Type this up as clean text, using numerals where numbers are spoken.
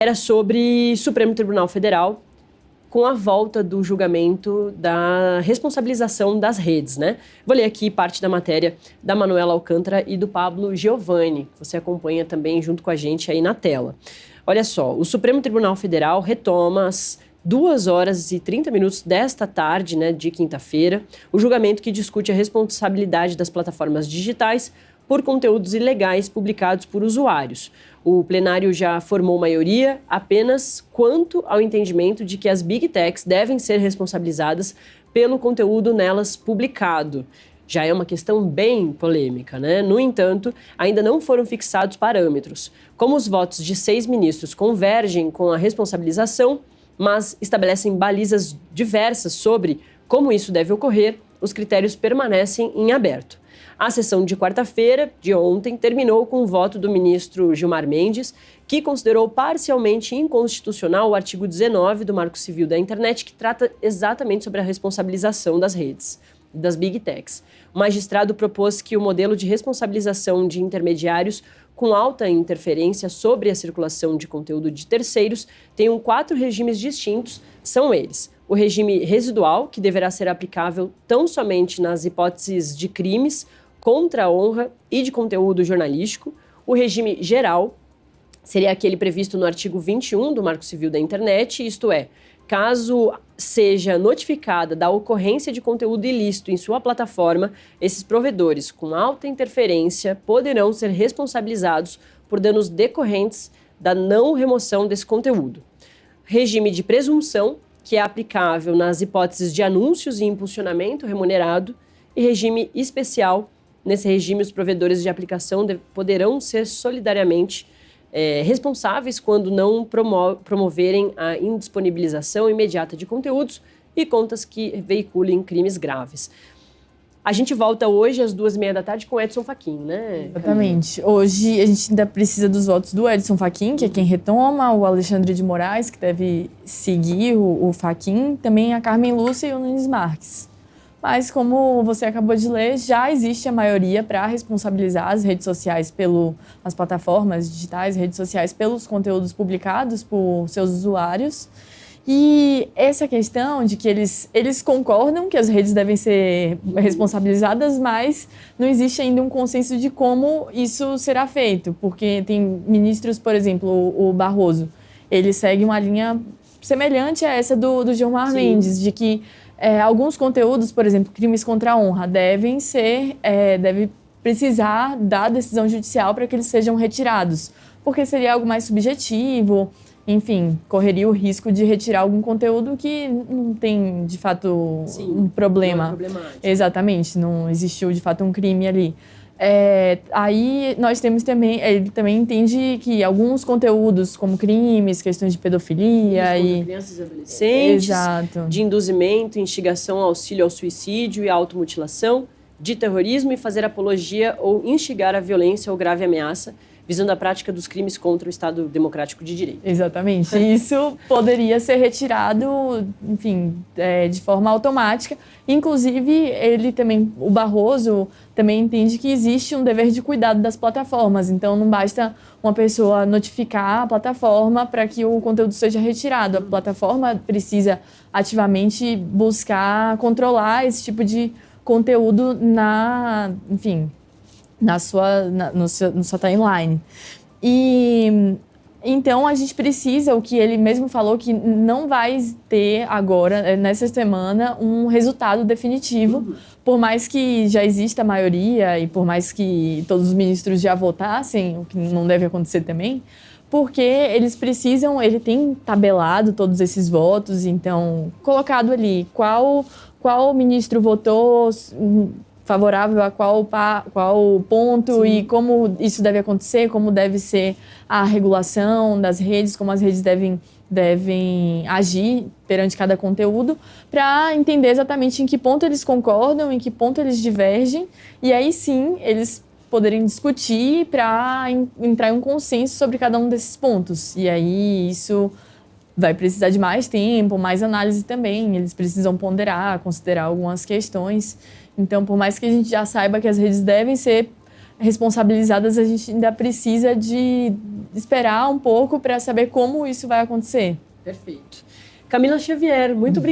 Era sobre Supremo Tribunal Federal, com a volta do julgamento da responsabilização das redes, né? Vou ler aqui parte da matéria da Manuela Alcântara e do Pablo Giovanni, que você acompanha também junto com a gente aí na tela. Olha só, o Supremo Tribunal Federal retoma às 2h30 desta tarde, né, de quinta-feira, o julgamento que discute a responsabilidade das plataformas digitais por conteúdos ilegais publicados por usuários. O plenário já formou maioria apenas quanto ao entendimento de que as Big Techs devem ser responsabilizadas pelo conteúdo nelas publicado. Já é uma questão bem polêmica, né? No entanto, ainda não foram fixados parâmetros. Como os votos de 6 ministros convergem com a responsabilização, mas estabelecem balizas diversas sobre como isso deve ocorrer, os critérios permanecem em aberto. A sessão de quarta-feira, de ontem, terminou com o voto do ministro Gilmar Mendes, que considerou parcialmente inconstitucional o artigo 19 do Marco Civil da Internet, que trata exatamente sobre a responsabilização das redes, das Big Techs. O magistrado propôs que o modelo de responsabilização de intermediários com alta interferência sobre a circulação de conteúdo de terceiros tenham 4 regimes distintos, são eles: o regime residual, que deverá ser aplicável tão somente nas hipóteses de crimes contra a honra e de conteúdo jornalístico; o regime geral seria aquele previsto no artigo 21 do Marco Civil da Internet, isto é, caso seja notificada da ocorrência de conteúdo ilícito em sua plataforma, esses provedores com alta interferência poderão ser responsabilizados por danos decorrentes da não remoção desse conteúdo. Regime de presunção, que é aplicável nas hipóteses de anúncios e impulsionamento remunerado; e regime especial. Nesse regime, os provedores de aplicação poderão ser solidariamente responsáveis quando não promoverem a indisponibilização imediata de conteúdos e contas que veiculem crimes graves. A gente volta hoje às 2h30 com Edson Fachin, né? Exatamente. Hoje a gente ainda precisa dos votos do Edson Fachin, que é quem retoma, o Alexandre de Moraes, que deve seguir o Fachin, também a Carmen Lúcia e o Nunes Marques. Mas, como você acabou de ler, já existe a maioria para responsabilizar as redes sociais as plataformas digitais, redes sociais, pelos conteúdos publicados por seus usuários. E essa questão de que eles concordam que as redes devem ser responsabilizadas, mas não existe ainda um consenso de como isso será feito. Porque tem ministros, por exemplo, o Barroso, ele segue uma linha semelhante a essa do Gilmar Mendes, de que alguns conteúdos, por exemplo, crimes contra a honra, deve precisar da decisão judicial para que eles sejam retirados, porque seria algo mais subjetivo, enfim, correria o risco de retirar algum conteúdo que não tem, de fato, um problema. Não é problemático. Exatamente, não existiu, de fato, um crime ali. Aí nós temos também, ele também entende que alguns conteúdos, como crimes, questões de pedofilia e crianças e adolescentes, exato, de induzimento, instigação, auxílio ao suicídio e automutilação, de terrorismo e fazer apologia ou instigar a violência ou grave ameaça, visando a prática dos crimes contra o Estado Democrático de Direito. Exatamente. Isso poderia ser retirado, enfim, de forma automática. Inclusive, o Barroso também entende que existe um dever de cuidado das plataformas. Então, não basta uma pessoa notificar a plataforma para que o conteúdo seja retirado. A plataforma precisa ativamente buscar controlar esse tipo de conteúdo na sua timeline. E então a gente precisa, o que ele mesmo falou, que não vai ter agora, nessa semana, um resultado definitivo, por mais que já exista a maioria e por mais que todos os ministros já votassem, o que não deve acontecer também, porque ele tem tabelado todos esses votos, então colocado ali qual ministro votou favorável a qual ponto. Sim. E como isso deve acontecer, como deve ser a regulação das redes, como as redes devem agir perante cada conteúdo, para entender exatamente em que ponto eles concordam, em que ponto eles divergem, e aí sim eles poderem discutir para entrar em um consenso sobre cada um desses pontos. E aí isso vai precisar de mais tempo, mais análise também, eles precisam ponderar, considerar algumas questões. Então, por mais que a gente já saiba que as redes devem ser responsabilizadas, a gente ainda precisa de esperar um pouco para saber como isso vai acontecer. Perfeito. Camila Xavier, muito obrigada.